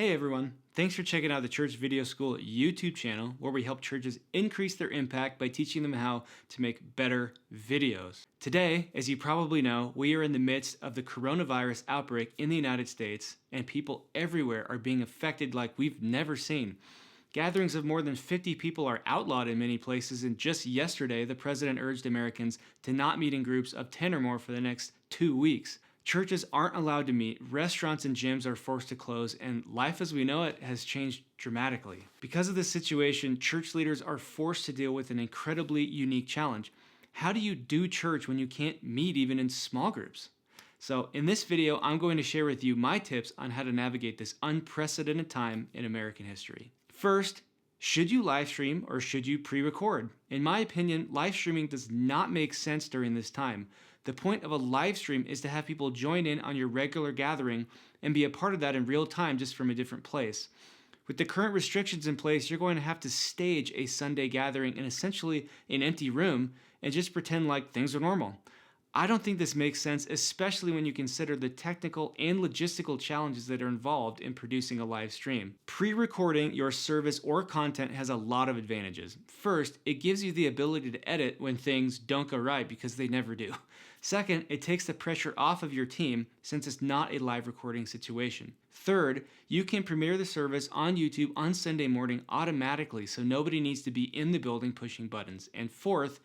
Hey everyone, thanks for checking out the Church Video School YouTube channel where we help churches increase their impact by teaching them how to make better videos. Today, as you probably know, we are in the midst of the coronavirus outbreak in the United States and people everywhere are being affected like we've never seen. Gatherings of more than 50 people are outlawed in many places, and just yesterday the president urged Americans to not meet in groups of 10 or more for the next 2 weeks. Churches aren't allowed to meet, restaurants and gyms are forced to close, and life as we know it has changed dramatically. Because of this situation, church leaders are forced to deal with an incredibly unique challenge. How do you do church when you can't meet even in small groups? So in this video, I'm going to share with you my tips on how to navigate this unprecedented time in American history. First, should you live stream or should you pre-record? In my opinion, live streaming does not make sense during this time. The point of a live stream is to have people join in on your regular gathering and be a part of that in real time just from a different place. With the current restrictions in place, you're going to have to stage a Sunday gathering in essentially an empty room and just pretend like things are normal. I don't think this makes sense, especially when you consider the technical and logistical challenges that are involved in producing a live stream. Pre-recording your service or content has a lot of advantages. First, it gives you the ability to edit when things don't go right, because they never do. Second, it takes the pressure off of your team since it's not a live recording situation. Third, you can premiere the service on YouTube on Sunday morning automatically, so nobody needs to be in the building pushing buttons. And fourth,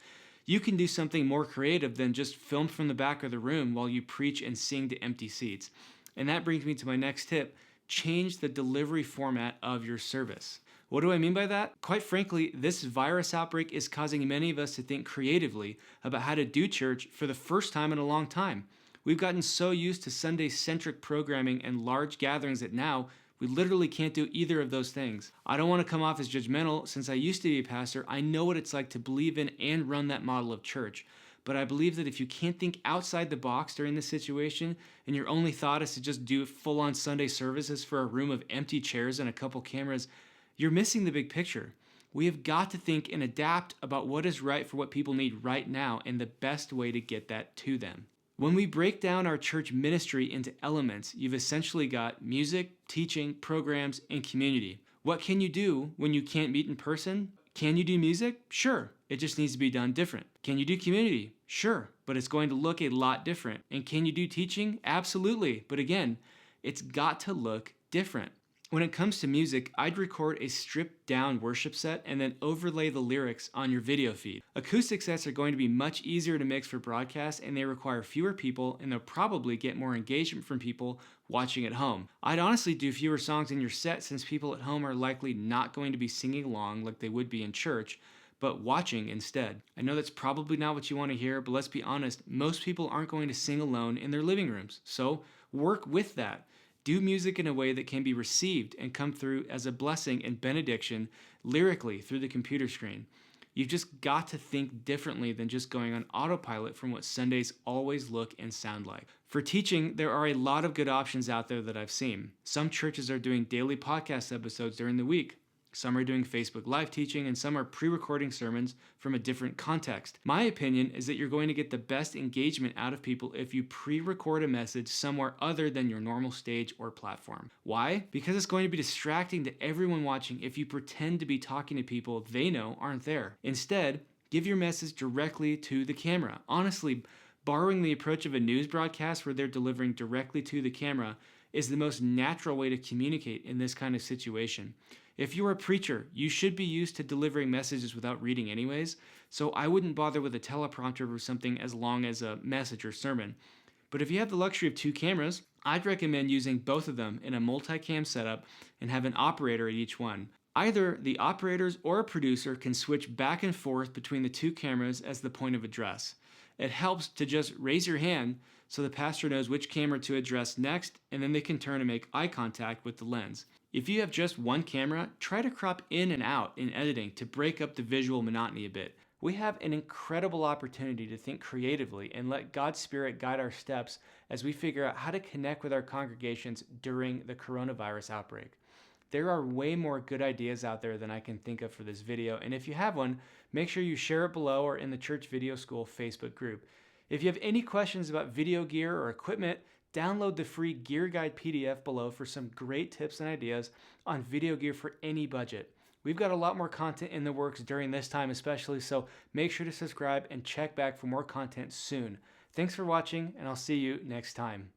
you can do something more creative than just film from the back of the room while you preach and sing to empty seats. And that brings me to my next tip: change the delivery format of your service. What do I mean by that? Quite frankly, this virus outbreak is causing many of us to think creatively about how to do church for the first time in a long time. We've gotten so used to Sunday-centric programming and large gatherings that now we literally can't do either of those things. I don't want to come off as judgmental. Since I used to be a pastor, I know what it's like to believe in and run that model of church. But I believe that if you can't think outside the box during this situation, and your only thought is to just do full-on Sunday services for a room of empty chairs and a couple cameras, you're missing the big picture. We have got to think and adapt about what is right for what people need right now and the best way to get that to them. When we break down our church ministry into elements, you've essentially got music, teaching, programs, and community. What can you do when you can't meet in person? Can you do music? Sure. It just needs to be done different. Can you do community? Sure, but it's going to look a lot different. And can you do teaching? Absolutely. But again, it's got to look different. When it comes to music, I'd record a stripped down worship set and then overlay the lyrics on your video feed. Acoustic sets are going to be much easier to mix for broadcast, and they require fewer people, and they'll probably get more engagement from people watching at home. I'd honestly do fewer songs in your set since people at home are likely not going to be singing along like they would be in church, but watching instead. I know that's probably not what you want to hear, but let's be honest, most people aren't going to sing alone in their living rooms. So work with that. Do music in a way that can be received and come through as a blessing and benediction lyrically through the computer screen. You've just got to think differently than just going on autopilot from what Sundays always look and sound like. For teaching, there are a lot of good options out there that I've seen. Some churches are doing daily podcast episodes during the week. Some are doing Facebook Live teaching, and some are pre-recording sermons from a different context. My opinion is that you're going to get the best engagement out of people if you pre-record a message somewhere other than your normal stage or platform. Why? Because it's going to be distracting to everyone watching if you pretend to be talking to people they know aren't there. Instead, give your message directly to the camera. Honestly, borrowing the approach of a news broadcast where they're delivering directly to the camera is the most natural way to communicate in this kind of situation. If you're a preacher, you should be used to delivering messages without reading anyways, so I wouldn't bother with a teleprompter or something as long as a message or sermon. But if you have the luxury of 2 cameras, I'd recommend using both of them in a multicam setup and have an operator at each one. Either the operators or a producer can switch back and forth between the 2 cameras as the point of address. It helps to just raise your hand so the pastor knows which camera to address next, and then they can turn and make eye contact with the lens. If you have just one camera, try to crop in and out in editing to break up the visual monotony a bit. We have an incredible opportunity to think creatively and let God's Spirit guide our steps as we figure out how to connect with our congregations during the coronavirus outbreak. There are way more good ideas out there than I can think of for this video, and if you have one, make sure you share it below or in the Church Video School Facebook group. If you have any questions about video gear or equipment, download the free gear guide PDF below for some great tips and ideas on video gear for any budget. We've got a lot more content in the works during this time especially, so make sure to subscribe and check back for more content soon. Thanks for watching, and I'll see you next time.